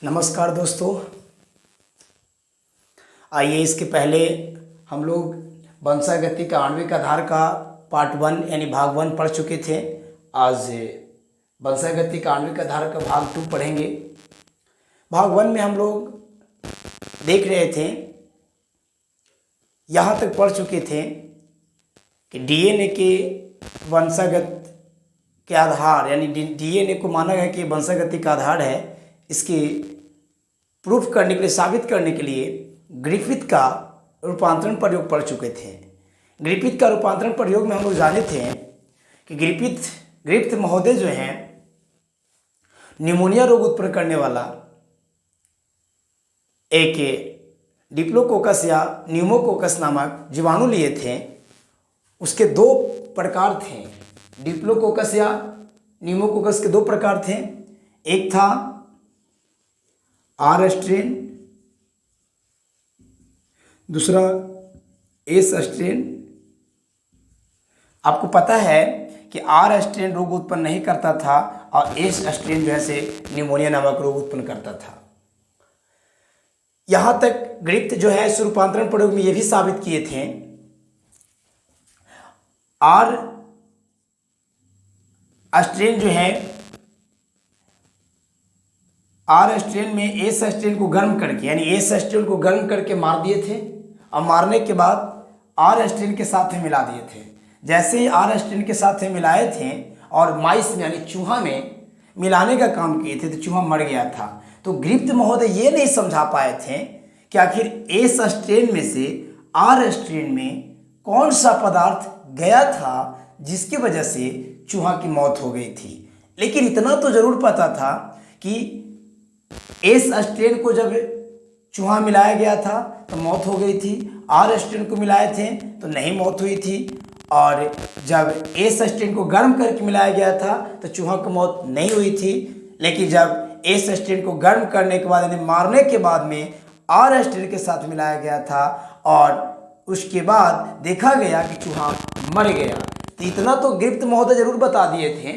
नमस्कार दोस्तों। आइए इसके पहले हम लोग वंशागति का आणविक आधार का पार्ट 1 यानी भाग 1 पढ़ चुके थे। आज वंशागति का आणविक आधार का भाग 2 पढ़ेंगे। भाग 1 में हम लोग देख रहे थे, यहाँ तक पढ़ चुके थे कि डीएनए के वंशागत के आधार यानी डीएनए को माना गया कि वंशागति का आधार है। इसके प्रूफ करने के लिए, साबित करने के लिए ग्रिफिथ का रूपांतरण प्रयोग पढ़ चुके थे। ग्रिफिथ का रूपांतरण प्रयोग में हम लोग जाने थे कि ग्रिफिथ महोदय जो हैं निमोनिया रोग उत्पन्न करने वाला एक डिप्लोकोकस या न्यूमोकोकस नामक जीवाणु लिए थे। उसके 2 प्रकार थे। डिप्लोकोकस या न्यूमोकोकस के 2 प्रकार थे। एक था आर स्ट्रेन, दूसरा एस स्ट्रेन। आपको पता है कि आर स्ट्रेन रोग उत्पन्न नहीं करता था और एस स्ट्रेन जो है से निमोनिया नामक रोग उत्पन्न करता था। यहां तक ग्रिफिथ जो है इस रूपांतरण प्रयोग में यह भी साबित किए थे, आर स्ट्रेन जो है, आर स्ट्रेन में एस स्ट्रेन को गर्म करके यानी एस स्ट्रेन को गर्म करके मार दिए थे और मारने के बाद आर स्ट्रेन के साथ में मिला दिए थे। जैसे ही आर स्ट्रेन के साथ में मिलाए थे और माइस में यानी चूहा में मिलाने का काम किए थे तो चूहा मर गया था। तो ग्रिफिथ महोदय ये नहीं समझा पाए थे कि आखिर एस स्ट्रेन में से आर स्ट्रेन में कौन सा पदार्थ गया था जिसकी वजह से चूहा की मौत हो गई थी। लेकिन इतना तो जरूर पता था कि एस स्ट्रेन को जब चूहा मिलाया गया था तो मौत हो गई थी, आर स्ट्रेन को मिलाए थे तो नहीं मौत हुई थी, और जब एस स्ट्रेन को गर्म करके मिलाया गया था तो चूहा की मौत नहीं हुई थी। लेकिन जब एस स्ट्रेन को गर्म करने के बाद यानी मारने के बाद में आर स्ट्रेन के साथ मिलाया गया था और उसके बाद देखा गया कि चूहा मर गया। तो इतना तो ग्रिफिथ महोदय जरूर बता दिए थे।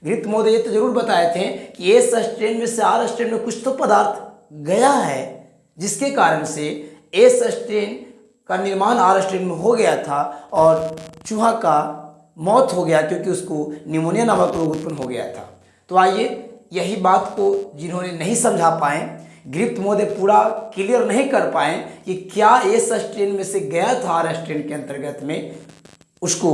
ग्रिफिथ महोदय ये तो जरूर बताए थे कि एस स्ट्रेन में से आर स्ट्रेन में कुछ तो पदार्थ गया है जिसके कारण से एस स्ट्रेन का निर्माण आर स्ट्रेन में हो गया था और चूहा का मौत हो गया क्योंकि उसको निमोनिया नामक रोग उत्पन्न हो गया था। तो आइए यही बात को जिन्होंने नहीं समझा पाए, ग्रिफिथ महोदय पूरा क्लियर नहीं कर पाए कि क्या एस स्ट्रेन में से गया था आर स्ट्रेन के अंतर्गत में, उसको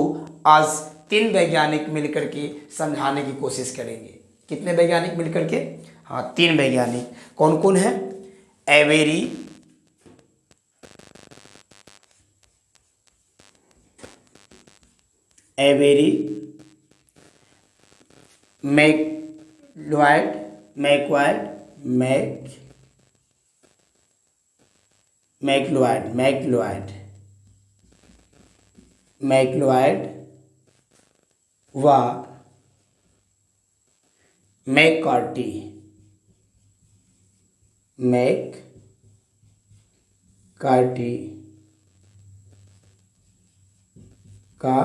आज 3 वैज्ञानिक मिलकर के समझाने की कोशिश करेंगे। कितने वैज्ञानिक मिलकर के? हाँ, 3 वैज्ञानिक। कौन कौन है? एवेरी, मैक्लोइड व मैककार्टी का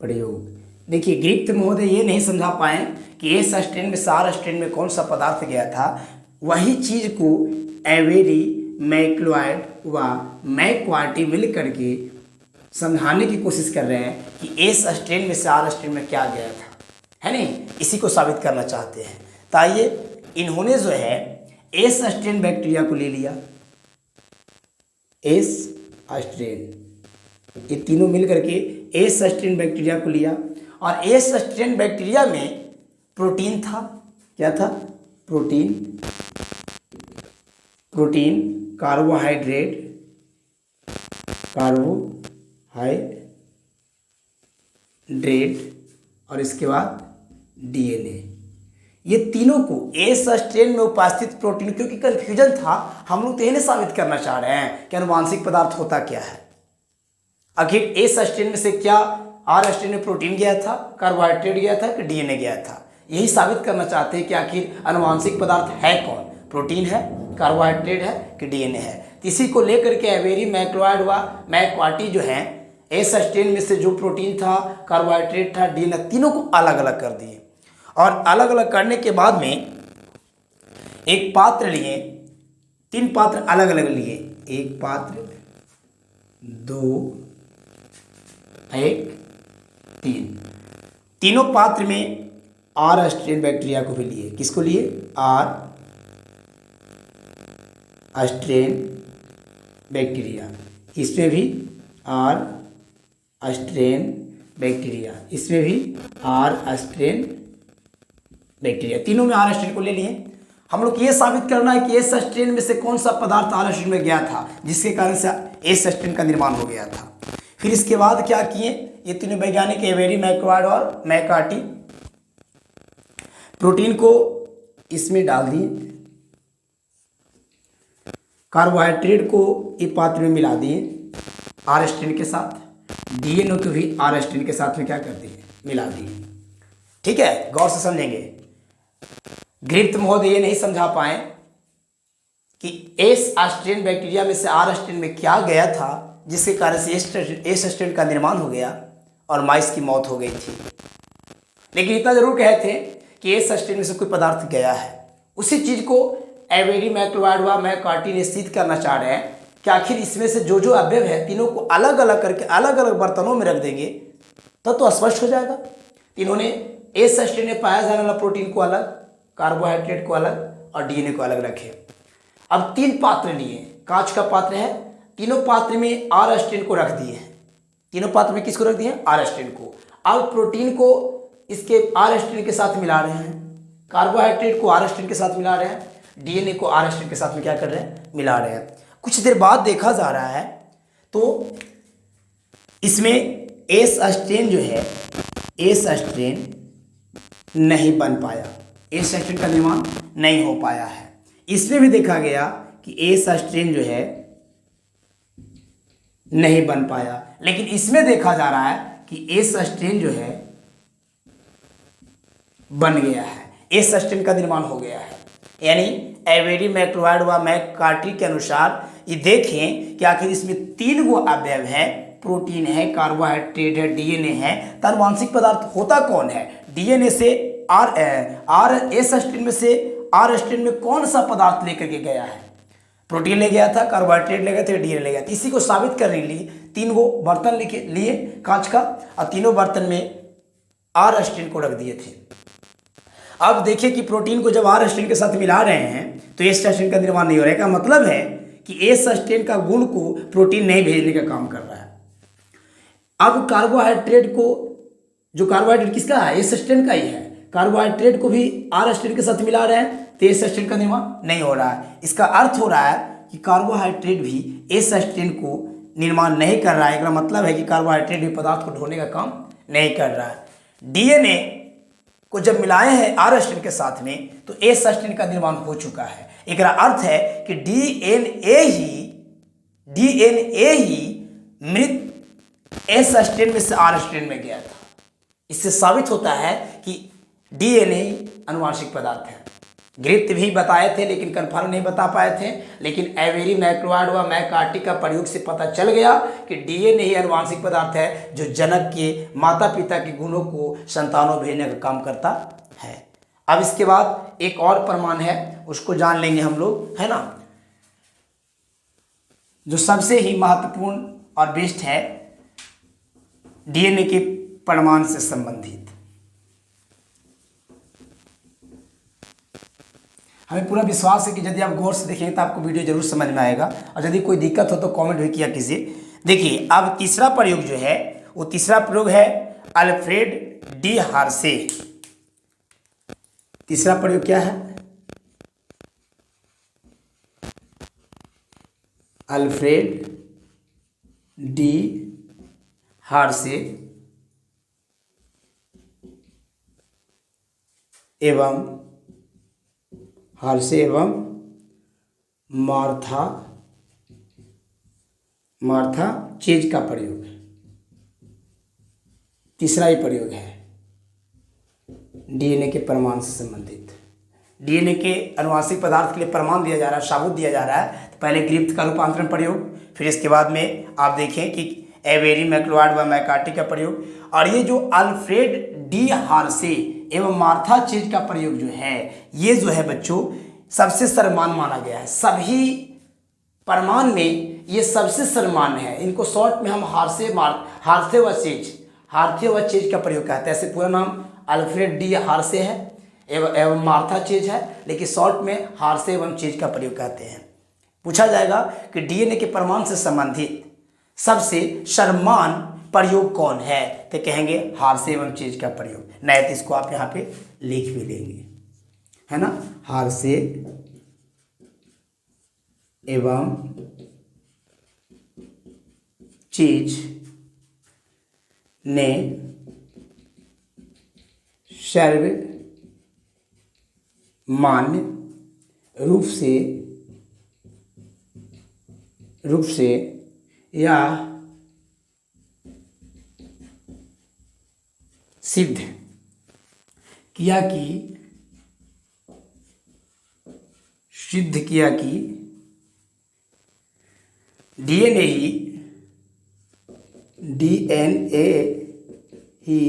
प्रयोग। देखिए, ग्रिफिथ महोदय ये नहीं समझा पाए कि एस स्ट्रेन में से आर स्ट्रेन में कौन सा पदार्थ गया था। वही चीज को एवेरी, मैक्लोइड व मैककार्टी मिल करके समझाने की कोशिश कर रहे हैं कि एस स्ट्रेन में से आर स्ट्रेन में क्या गया था, है नहीं? इसी को साबित करना चाहते हैं। तो आइए, इन्होंने जो है एस स्ट्रेन बैक्टीरिया को ले लिया, एस स्ट्रेन, ये तीनों मिल करके एस स्ट्रेन बैक्टीरिया को लिया और एस स्ट्रेन बैक्टीरिया में प्रोटीन था। क्या था? प्रोटीन, कार्बोहाइड्रेट और इसके बाद डीएनए। ये तीनों को एस स्ट्रेन में उपस्थित प्रोटीन, क्योंकि कंफ्यूजन था, हम लोग तो यही साबित करना चाह रहे हैं कि अनुवांशिक पदार्थ होता क्या है। आखिर एस स्ट्रेन में से क्या आर स्ट्रेन में प्रोटीन गया था, कार्बोहाइड्रेट गया था कि डीएनए गया था? यही साबित करना चाहते हैं कि आखिर अनुवांशिक पदार्थ है कौन, प्रोटीन है, कार्बोहाइड्रेट है कि डीएनए है। इसी को लेकर के एवेरी, मैक्लोइड व मैककार्टी जो है एस स्ट्रेन में से जो प्रोटीन था, कार्बोहाइड्रेट था, डीएनए, तीनों को अलग अलग कर दिए। और अलग अलग करने के बाद में एक पात्र लिए, 3 पात्र अलग अलग लिए, एक पात्र, 2, 1, 3। तीनों पात्र में आर स्ट्रेन बैक्टीरिया को भी लिए। किसको लिए? R strain bacteria. इसमें भी आर स्ट्रेन बैक्टीरिया, इसमें भी आर स्ट्रेन बैक्टीरिया, तीनों में आर स्ट्रेन को ले लिए। हम लोग ये साबित करना है कि एस स्ट्रेन में से कौन सा पदार्थ आर स्ट्रेन में गया था जिसके कारण से एस स्ट्रेन का निर्माण हो गया था। फिर इसके बाद क्या किए, ये तीनों वैज्ञानिक एवेरी, मैकवार्ड और मैकार्टी प्रोटीन को इसमें डाल दिए, कार्बोहाइड्रेट को एक पात्र में मिला दिए आर स्ट्रेन के साथ, डीएनए को भी आर स्ट्रेन के साथ में क्या कर दिए? मिला दिए। ठीक है, गौर से समझेंगे। ग्रिप्त महोदय ये नहीं समझा पाए कि एस स्ट्रेन बैक्टीरिया में से आर स्ट्रेन में क्या गया था जिसके कारण से एस स्ट्रेन का निर्माण हो गया और माइस की मौत हो गई थी। लेकिन इतना जरूर कहे थे कि एस स्ट्रेन में से कोई पदार्थ गया है। उसी चीज को एवेरी, मैकवार्ड व मैकार्टी ने सिद्ध करना चाह रहे हैं कि आखिर इसमें से जो जो अवयव है तीनों को अलग अलग करके अलग अलग बर्तनों में रख देंगे तो स्पष्ट हो जाएगा। इन्होंने एस स्ट्रेन में पाया जाने वाला प्रोटीन को अलग, कार्बोहाइड्रेट को अलग और डीएनए को अलग रखे। अब 3 पात्र लिए, कांच का पात्र है, तीनों पात्र में आर स्ट्रेन को रख दिए हैं। तीनों पात्र में किसको रख दिए? आर स्ट्रेन को। अब प्रोटीन को इसके आर स्ट्रेन के साथ मिला रहे हैं, कार्बोहाइड्रेट को आर स्ट्रेन के साथ मिला रहे हैं, डीएनए को आर स्ट्रेन के साथ में क्या कर रहे हैं? मिला रहे हैं। कुछ देर बाद देखा जा रहा है तो इसमें एस स्ट्रेन जो है, एस स्ट्रेन नहीं बन पाया, एस स्ट्रेन का निर्माण नहीं हो पाया है। इसमें भी देखा गया कि एस स्ट्रेन जो है नहीं बन पाया, लेकिन इसमें देखा जा रहा है कि एस स्ट्रेन जो है बन गया है, एस स्ट्रेन का निर्माण हो गया है। यानी एवेरी, मैकवार्ड व मैकार्टी के अनुसार ये देखें कि आखिर इसमें 3 गो अवयव है, प्रोटीन है, कार्बोहाइड्रेट है, डीएनए है, तो आनुवांशिक पदार्थ होता कौन है? डीएनए से एस स्ट्रेन में से आर स्ट्रेन में कौन सा पदार्थ लेकर के गया है? प्रोटीन ले गया था, कार्बोहाइड्रेट ले गए थे, डीएनए ले गया था। इसी को साबित करने के लिए 3 गो बर्तन लिए कांच का और तीनों बर्तन में आर स्ट्रेन को रख दिए थे। अब देखिए कि प्रोटीन को जब आर स्ट्रेन के साथ मिला रहे हैं तो एस स्ट्रेन का निर्माण नहीं हो रहा है। का मतलब है कि एस स्ट्रेन का गुण को प्रोटीन नहीं भेजने का काम कर रहा है। अब कार्बोहाइड्रेट को, जो कार्बोहाइड्रेट किसका है? एस स्ट्रेन का ही है, कार्बोहाइड्रेट को भी आर स्ट्रेन के साथ मिला रहे हैं तो एस स्ट्रेन का निर्माण नहीं हो रहा है। इसका अर्थ हो रहा है कि कार्बोहाइड्रेट भी एस स्ट्रेन को निर्माण नहीं कर रहा है। इसका मतलब है कि कार्बोहाइड्रेट भी पदार्थ को ढोने का काम नहीं कर रहा है। डीएनए को जब मिलाए हैं आर स्ट्रेन के साथ में तो एस स्ट्रेन का निर्माण हो चुका है। एक अर्थ है कि डीएनए ही मृत एस स्ट्रेन में से आर स्ट्रेन में गया था। इससे साबित होता है कि डीएनए आनुवांशिक पदार्थ है। ग्रिप्त भी बताए थे लेकिन कंफर्म नहीं बता पाए थे, लेकिन एवेरी, मैकवार्ड व मैकार्टी का प्रयोग से पता चल गया कि डीएनए ही आनुवांशिक पदार्थ है जो जनक के, माता पिता के गुणों को संतानों भेजने का काम करता है। अब इसके बाद एक और प्रमाण है, उसको जान लेंगे हम लोग, है ना, जो सबसे ही महत्वपूर्ण और बेस्ट है डीएनए के प्रमाण से संबंधित। हमें पूरा विश्वास है कि यदि आप गौर से देखेंगे तो आपको वीडियो जरूर समझ में आएगा, और यदि कोई दिक्कत हो तो कमेंट भी किया कीजिए। देखिए अब तीसरा प्रयोग जो है वो तीसरा प्रयोग है अल्फ्रेड डी हार्शे। तीसरा प्रयोग क्या है? अल्फ्रेड डी हार्शे एवं मार्था चेज का प्रयोग। तीसरा ही प्रयोग है डीएनए के प्रमाण से संबंधित। डीएनए के अनुवांशिक पदार्थ के लिए प्रमाण दिया जा रहा है, साबुत दिया जा रहा है। तो पहले ग्रिप्त का रूपांतरण प्रयोग, फिर इसके बाद में आप देखें कि एवेरी, मैक्लोआड व मैकार्टी का प्रयोग। और ये जो अल्फ्रेड डी हार्से एवं मार्था चेज का प्रयोग जो है, ये जो है बच्चों सबसे सर्वमान्य माना गया है। सभी प्रमाण में ये सबसे सर्वमान्य है। इनको शॉर्ट में हम हार्से व चेज का प्रयोग करते हैं। ऐसे पूरा नाम अल्फ्रेड डी हार्से है एवं मार्था चेज है, लेकिन शॉर्ट में हार्से एवं चेज का प्रयोग करते हैं। पूछा जाएगा कि डीएनए के प्रमाण से संबंधित सबसे सर्वमान्य प्रयोग कौन है, तो कहेंगे हार्से एवं चेज का प्रयोग। नहीं तो इसको आप यहाँ पे लिख भी लेंगे, है ना, हार्से एवं चेज ने सर्वमान्य रूप से या सिद्ध किया कि डीएनए ही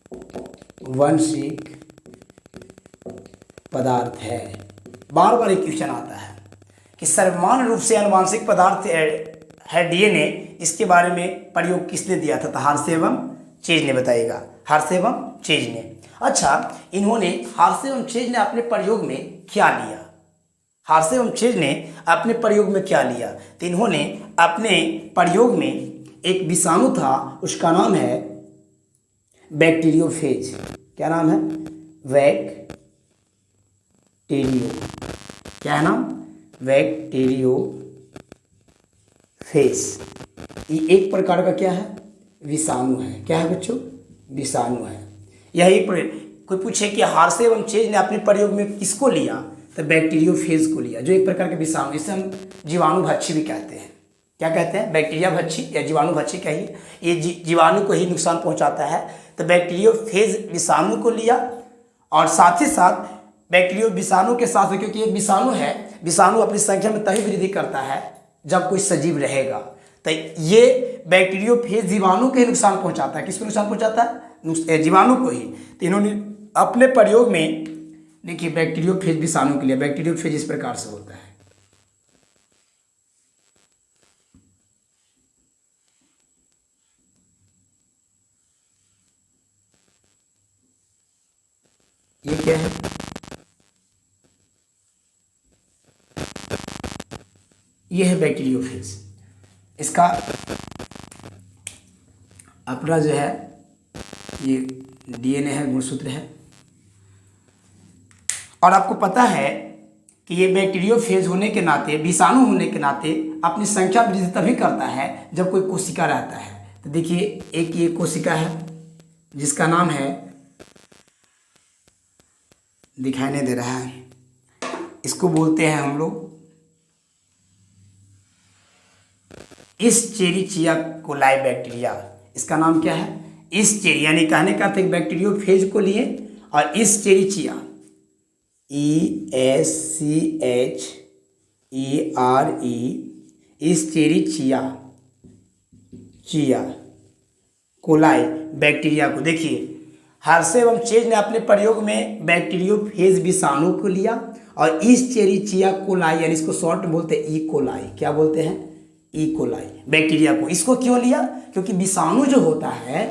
आनुवंशिक पदार्थ है। बार बार एक क्वेश्चन आता है कि सर्वमान्य रूप से आनुवंशिक पदार्थ है डीएनए, इसके बारे में प्रयोग किसने दिया था? तो हार्से एवं चेज ने बताएगा, हार्से एवं चेज ने। अच्छा, इन्होंने हार्से एवं चेज ने अपने प्रयोग में क्या लिया? हार्से एवं चेज ने अपने प्रयोग में क्या लिया? तो इन्होंने अपने प्रयोग में एक विषाणु था, उसका नाम है बैक्टीरियोफेज। क्या नाम है? क्या है नाम? बैक्टीरियोफेज। ये एक प्रकार का क्या है? विषाणु है। क्या है बच्चों? विषाणु है। यह एक कोई पूछे कि हार्से एवं चेज ने अपने प्रयोग में किसको लिया, तो बैक्टीरियोफेज को लिया, जो एक प्रकार के विषाणु, जिसे हम जीवाणु भक्षी भी कहते हैं। क्या कहते हैं? बैक्टीरिया भक्षी या जीवाणु भक्षी कहिए। ये जीवाणु को ही नुकसान पहुंचाता है। तो बैक्टीरियोफेज विषाणु को लिया, और साथ ही साथ बैक्टीरियो विषाणु के साथ, क्योंकि एक विषाणु है, विषाणु अपनी संख्या में तभी वृद्धि करता है जब कोई सजीव रहेगा। तो ये बैक्टीरियोफेज जीवाणु को ही नुकसान पहुंचाता है। किसको नुकसान पहुंचाता है? जीवाणु को ही। तो इन्होंने अपने प्रयोग में, देखिए, बैक्टीरियोफेज विषाणु के लिए, बैक्टीरियोफेज इस प्रकार से होता है। ये क्या है? ये है बैक्टीरियोफेज। इसका अपना जो है ये डीएनए है, गुणसूत्र है। और आपको पता है कि ये बैक्टीरियोफेज होने के नाते, विषाणु होने के नाते अपनी संख्या वृद्धि तभी करता है जब कोई कोशिका रहता है। तो देखिए, एक ये कोशिका है जिसका नाम है, दिखाई नहीं दे रहा है, इसको बोलते हैं हम लोग इस्चेरिचिया कोलाई बैक्टीरिया। इसका नाम क्या है? इस्चेरी, यानी कहने का अर्थ एक बैक्टीरियोफेज को लिए, और इस्चेरिचिया, ESCHERE, इस्चेरिचिया कोलाई बैक्टीरिया को। देखिए, हार्से एवं चेज ने अपने प्रयोग में बैक्टीरियोफेज विषाणु को लिया, और इस्चेरिचिया कोलाई, यानी इसको शॉर्ट में बोलते हैं ई कोलाई। क्या बोलते हैं? ई कोलाई बैक्टीरिया को। इसको क्यों लिया? क्योंकि विषाणु जो होता है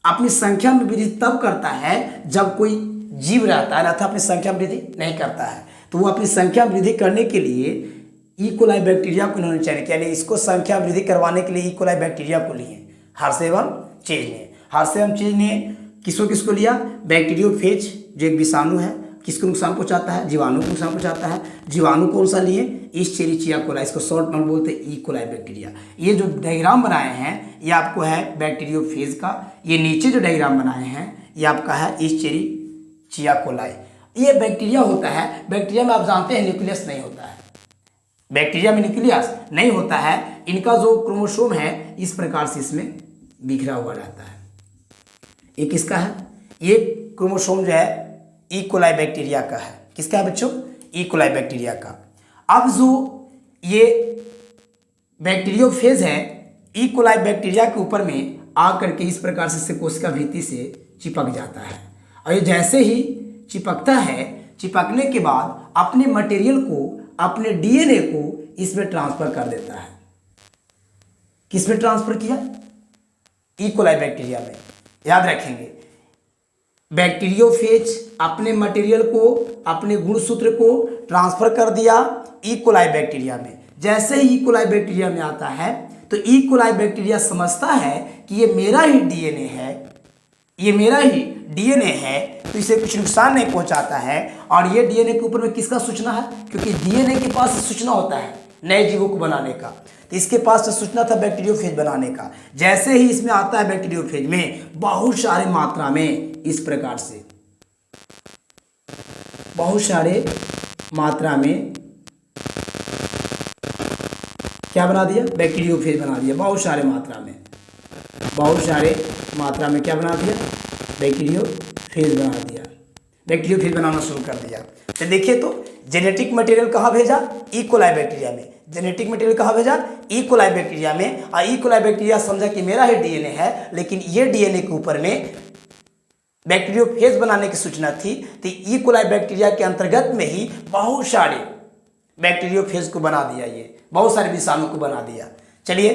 अपनी संख्या में वृद्धि तब करता है जब कोई जीव रहता है, अर्थात अपनी संख्या वृद्धि नहीं करता है। तो वो अपनी संख्या वृद्धि करने के लिए ई कोलाई बैक्टीरिया को इन्होंने चयन किया, यानी इसको संख्या वृद्धि करवाने के लिए ई कोलाई बैक्टीरिया को लिए हार्से एवं चेज ने। हार्से एवं चेज ने किसको लिया? बैक्टीरियोफेज जो एक विषाणु है, किसको नुकसान पहुंचाता है? जीवाणु को नुकसान पहुंचाता है। जीवाणु कौन सा लिए? इस्चेरिचिया कोलाई, इसको शॉर्ट में बोलते हैं ई कोलाई बैक्टीरिया। ये जो डायग्राम बनाए हैं ये आपको है बैक्टीरियोफेज का। ये नीचे जो डायग्राम बनाए हैं ये आपका है इस्चेरिचिया कोलाई। ये बैक्टीरिया होता है। बैक्टीरिया में आप जानते हैं न्यूक्लियस नहीं होता है। बैक्टीरिया में न्यूक्लियस नहीं होता है। इनका जो क्रोमोसोम है इस प्रकार से इसमें बिखरा हुआ रहता है। ये किसका है? ये क्रोमोसोम जो है ई कोलाई बैक्टीरिया का है। किसका है बच्चों? ई कोलाई बैक्टीरिया का। अब जो ये बैक्टीरियोफेज है, ई कोलाई बैक्टीरिया के ऊपर में आकर के इस प्रकार से कोशिका भित्ति से चिपक जाता है। और ये जैसे ही चिपकता है, चिपकने के बाद अपने मटेरियल को, अपने डीएनए को इसमें ट्रांसफर कर देता है। किस में ट्रांसफर किया? ई कोलाई बैक्टीरिया में। याद रखेंगे, बैक्टीरियोफेज अपने मटेरियल को, अपने गुणसूत्र को ट्रांसफर कर दिया ई कोलाई बैक्टीरिया में। जैसे ही ई कोलाई बैक्टीरिया में आता है तो ई कोलाई बैक्टीरिया समझता है कि ये मेरा ही डीएनए है, ये मेरा ही डीएनए है, तो इसे कुछ नुकसान नहीं पहुंचाता है। और ये डीएनए के ऊपर में किसका सूचना है? क्योंकि डीएनए के पास सूचना होता है नए जीवों को बनाने का, तो इसके पास तो सूचना था बैक्टीरियोफेज बनाने का। जैसे ही इसमें आता है बैक्टीरियोफेज में बहुत सारे मात्रा में, इस प्रकार से बहुत सारे मात्रा में क्या बना दिया? बैक्टीरियोफेज बना दिया। बहुत सारे मात्रा में, बहुत सारे मात्रा में क्या बना दिया? बैक्टीरियोफेज बना दिया। बैक्टीरियोफेज बनाना शुरू कर दिया। तो देखिए, तो जेनेटिक मटेरियल कहाँ भेजा? ई कोलाई बैक्टीरिया में। जेनेटिक मटेरियल कहाँ भेजा? ई कोलाई बैक्टीरिया में। और ई कोलाई बैक्टीरिया समझा कि मेरा ही डीएनए है, लेकिन ये डीएनए के ऊपर में बैक्टीरियोफेज बनाने की सूचना थी। तो ई कोलाई बैक्टीरिया के अंतर्गत में ही बहुत सारे बैक्टीरियोफेज को बना दिया, ये बहुत सारे विषाणु को बना दिया। चलिए,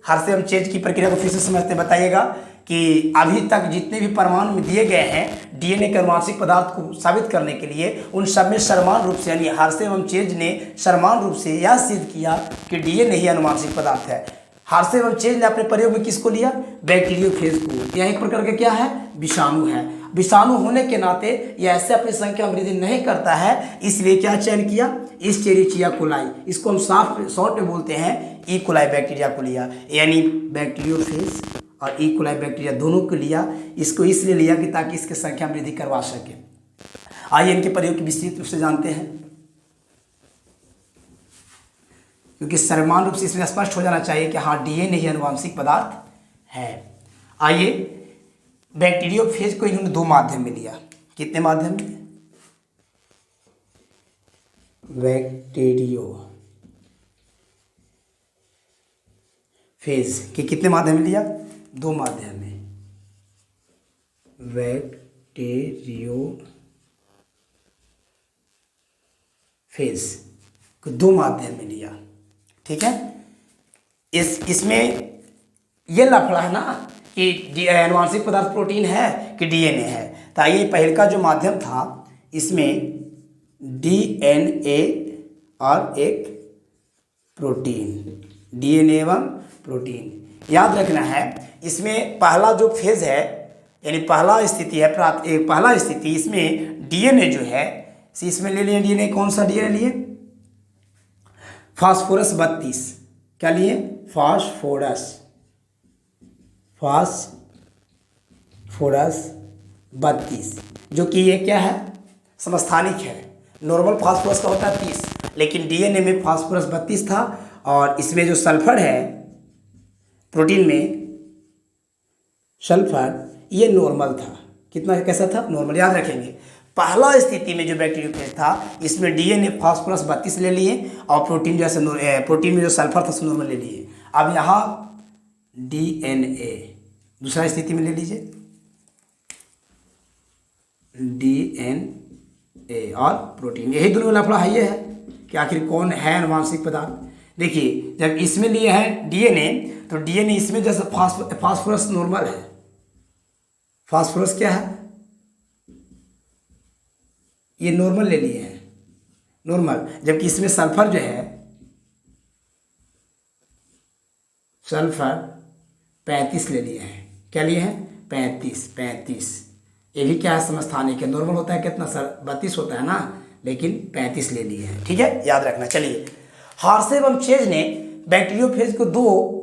हर्षे हम चेंज की प्रक्रिया को फिर से समझते बताइएगा कि अभी तक जितने भी परमाणु में दिए गए हैं डीएनए के अनुवांशिक पदार्थ को साबित करने के लिए, उन सब में समान रूप से, यानी हर्षे एवं चेज ने समान रूप से यह सिद्ध किया कि डीएनए ही अनुवांशिक पदार्थ है। हर्षे एवं चेज ने अपने प्रयोग में किसको लिया? बैक्टीरियोफेज को। यह एक प्रकार का क्या है? विषाणु है। विषाणु होने के नाते यह ऐसे अपनी संख्या वृद्धि नहीं करता है, इसलिए क्या चयन किया? एस्चेरिचिया कोलाई, इसको हम शॉर्ट में बोलते हैं ई कोलाई बैक्टीरिया को लिया। यानी बैक्टीरियोफेज और ई कोलाई बैक्टीरिया दोनों को लिया। इसको इसलिए लिया कि ताकि इसकी संख्या वृद्धि करवा सके। आइए इनके प्रयोग की विस्तृत रूप से जानते हैं, क्योंकि समान रूप से इसमें स्पष्ट हो जाना चाहिए कि हाँ, डीएनए ही अनुवांशिक पदार्थ है। आइए, बैक्टीरियोफेज को इन्होंने दो माध्यम में लिया। कितने माध्यम में? बैक्टीरियोफेज के कितने माध्यम में लिया? दो माध्यम में। बैक्टीरियोफेज को दो माध्यम में लिया। ठीक है, इसमें ये लफड़ा है ना कि अनुवांशिक पदार्थ प्रोटीन है कि डीएनए है। तो आइए, पहले का जो माध्यम था इसमें डीएनए और एक प्रोटीन, डीएनए एवं प्रोटीन। याद रखना है, इसमें पहला जो फेज है, यानी पहला स्थिति है, पहला स्थिति इसमें डीएनए जो है, इसमें ले लिए डीएनए। कौन सा डीएनए लिए? फास्फोरस 32। क्या लिए? फास्फोरस 32, जो कि ये क्या है? समस्थानिक है। नॉर्मल फास्फोरस का होता है 30, लेकिन डीएनए में फास्फोरस 32 था। और इसमें जो सल्फर है, प्रोटीन में सल्फर, ये नॉर्मल था। कितना, कैसा था? नॉर्मल। याद रखेंगे, पहला स्थिति में जो बैक्टीरियोफेज था इसमें डीएनए फास्फोरस 32 ले लिए और प्रोटीन जैसे प्रोटीन में जो सल्फर था नॉर्मल ले लिए। अब यहाँ डीएनए दूसरा स्थिति में ले लीजिए, डीएनए और प्रोटीन, यही दोनों लफड़ा है। ये है कि आखिर कौन है अनुवांशिक पदार्थ। देखिए, जब इसमें लिए हैं डीएनए, तो डीएनए इसमें जैसे फास्फोरस नॉर्मल है। फास्फोरस क्या है? ये नॉर्मल ले लिए हैं, नॉर्मल। जबकि इसमें सल्फर जो है, सल्फर 35 ले लिए हैं। क्या लिए हैं? 35। ये भी क्या है? समस्थानिक है। नॉर्मल होता है कितना सर? 32 होता है ना, लेकिन 35 ले लिए हैं। ठीक है, याद रखना। चलिए, हर्षे एवं चेज ने बैक्टीरियोफेज को दो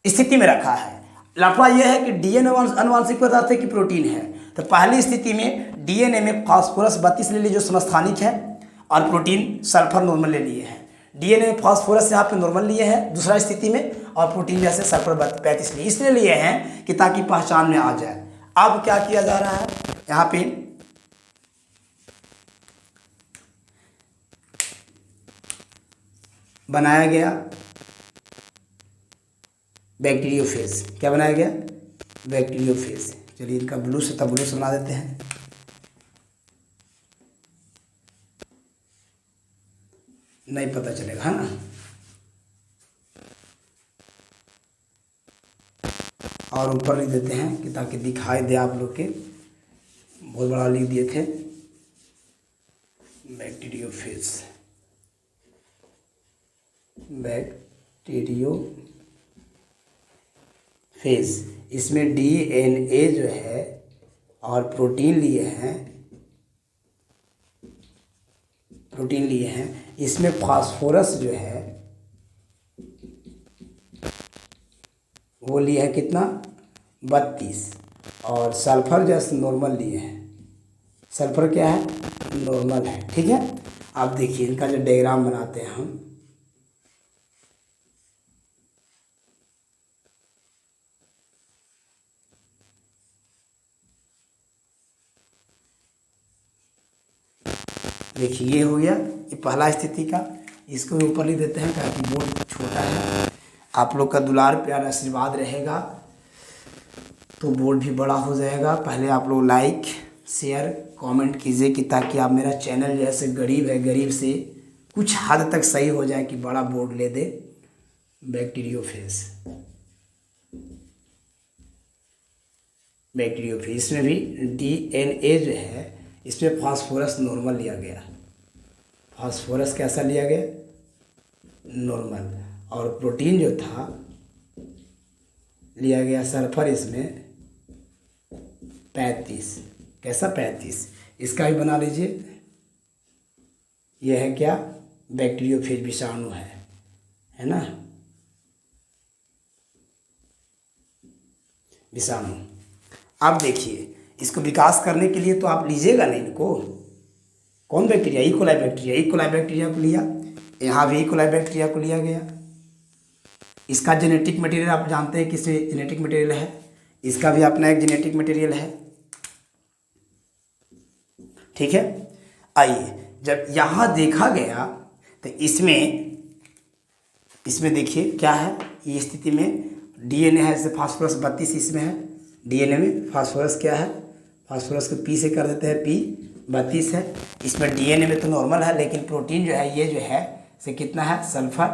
स्थिति में रखा है। लफड़ा यह है कि डीएनए अनुवांशिक पदार्थ है कि प्रोटीन है। तो पहली स्थिति में डीएनए में फास्फोरस 32 ले लिए जो समस्थानिक है, और प्रोटीन सल्फर नॉर्मल ले लिए हैं। डीएनए में फास्फोरस यहाँ पे नॉर्मल लिए हैं दूसरा स्थिति में, और प्रोटीन जैसे सल्फर 35 लिए, इसलिए लिए हैं कि ताकि पहचान में आ जाए। अब क्या किया जा रहा है? यहाँ पे बनाया गया बैक्टीरियोफेज। क्या बनाया गया? बैक्टीरियोफेज। चलिए इनका ब्लू से तब ब्लू से बना देते हैं। नहीं पता चलेगा, है ना। और ऊपर लिख देते हैं कि ताकि दिखाई दे आप लोग के, बहुत बड़ा लिख दिए थे बैक्टीरियोफेज। बैक्टीरियोफेज, इसमें डीएनए जो है और प्रोटीन लिए हैं, इसमें फास्फोरस जो है वो लिए है कितना? 32। और सल्फर जैसे नॉर्मल लिए हैं। सल्फर क्या है? नॉर्मल है। ठीक है, अब देखिए इनका जो डायग्राम बनाते हैं हम। देखिए ये हो गया, ये पहला स्थिति का। इसको ऊपर लिख देते हैं ताकि बोर्ड छोटा है। आप लोग का दुलार प्यार आशीर्वाद रहेगा तो बोर्ड भी बड़ा हो जाएगा। पहले आप लोग लाइक शेयर कमेंट कीजिए कि ताकि आप मेरा चैनल जैसे गरीब है, गरीब से कुछ हद तक सही हो जाए कि बड़ा बोर्ड ले दे। बैक्टीरियोफेज, इसमें भी डीएनए जो है इसमें फास्फोरस नॉर्मल लिया गया। फास्फोरस कैसा लिया गया? नॉर्मल। और प्रोटीन जो था लिया गया सल्फर, इसमें 35। कैसा? 35। इसका भी बना लीजिए। यह है क्या? बैक्टीरियोफेज विषाणु है ना, विषाणु। अब देखिए इसको विकास करने के लिए तो आप लीजिएगा नहीं इनको। कौन bacteria? E coli bacteria. E coli bacteria को लिया, यहाँ भी इकोलाई बैक्टीरिया को लिया गया। इसका जेनेटिक मटेरियल आप जानते हैं किससे जेनेटिक मटेरियल है। इसका भी अपना एक जेनेटिक मटेरियल है। ठीक है, आइए जब यहाँ देखा गया तो इसमें देखिए क्या है। ये स्थिति में डीएनए है, जैसे फास्फोरस 32 इसमें है। डीएनए में फास्फोरस क्या है? फास्फोरस को पी से कर देते हैं, पी 32 है। इसमें डीएनए में तो नॉर्मल है, लेकिन प्रोटीन जो है ये जो है से कितना है? सल्फर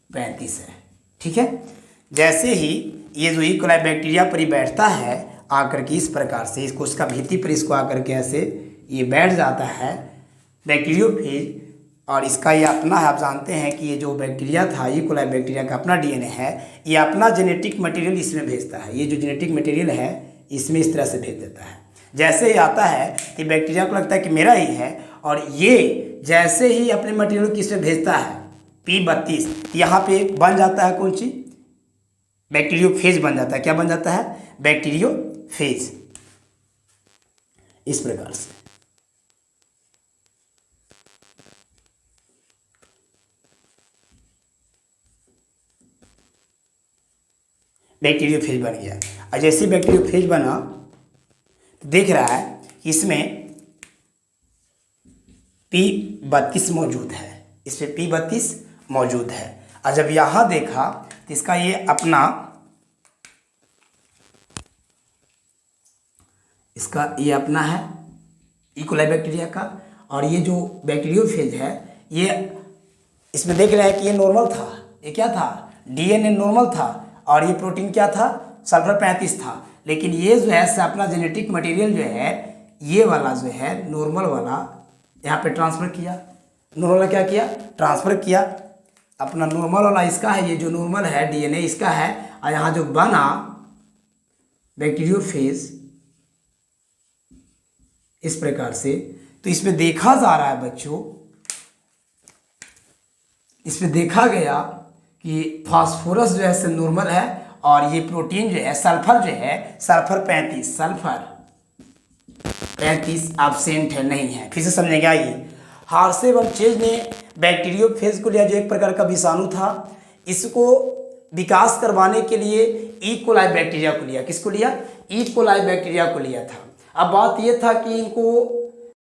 35 है। ठीक है, जैसे ही ये जो इकोलाई बैक्टीरिया पर ही बैठता है आकर के इस प्रकार से, इसको उसका भित्ति पर इसको आकर के ऐसे ये बैठ जाता है बैक्टीरियोफेज। और इसका ये अपना है, आप जानते हैं कि ये जो बैक्टीरिया था, इकोलाई बैक्टीरिया का अपना डीएनए है, ये अपना जेनेटिक मटेरियल इसमें भेजता है। ये जो जेनेटिक मटेरियल है इसमें इस तरह से भेज देता है। जैसे ही आता है कि बैक्टीरिया को लगता है कि मेरा ही है, और ये जैसे ही अपने मटेरियल को इसमें भेजता है P32, यहाँ पे बन जाता है कौन चीज? बैक्टीरियोफेज बन जाता है। क्या बन जाता है? बैक्टीरियोफेज। इस प्रकार से बैक्टीरियोफेज बन गया। और जैसे बैक्टीरियोफेज बना तो देख रहा है कि इसमें P32 मौजूद है, इसमें P32 मौजूद है। और जब यहाँ देखा तो इसका ये अपना, इसका ये अपना है इकोलाई बैक्टीरिया का। और ये जो बैक्टीरियोफेज है ये इसमें देख रहा है कि ये नॉर्मल था। ये क्या था? डीएनए नॉर्मल था। और ये प्रोटीन क्या था? सल्फर 35 था। लेकिन ये जो है अपना जेनेटिक मटेरियल जो है ये वाला जो है नॉर्मल वाला यहाँ पे ट्रांसफ़र किया। नॉर्मल क्या किया? ट्रांसफ़र किया। अपना नॉर्मल वाला इसका है, ये जो नॉर्मल है डीएनए इसका है। और यहाँ जो बना बैक्टीरियोफेज इस प्रकार से, तो इसमें देखा जा रहा है बच्चों, इसमें देखा गया कि फास्फोरस जो है नॉर्मल है। और ये प्रोटीन जो है सल्फर जो है सल्फर 35 एब्सेंट है, नहीं है। फिर से समझेगा ये हार्से वंचेज ने बैक्टीरियोफेज को लिया जो एक प्रकार का विषाणु था। इसको विकास करवाने के लिए इकोलाई बैक्टीरिया को लिया। किसको लिया? इकोलाई बैक्टीरिया को लिया था। अब बात ये था कि इनको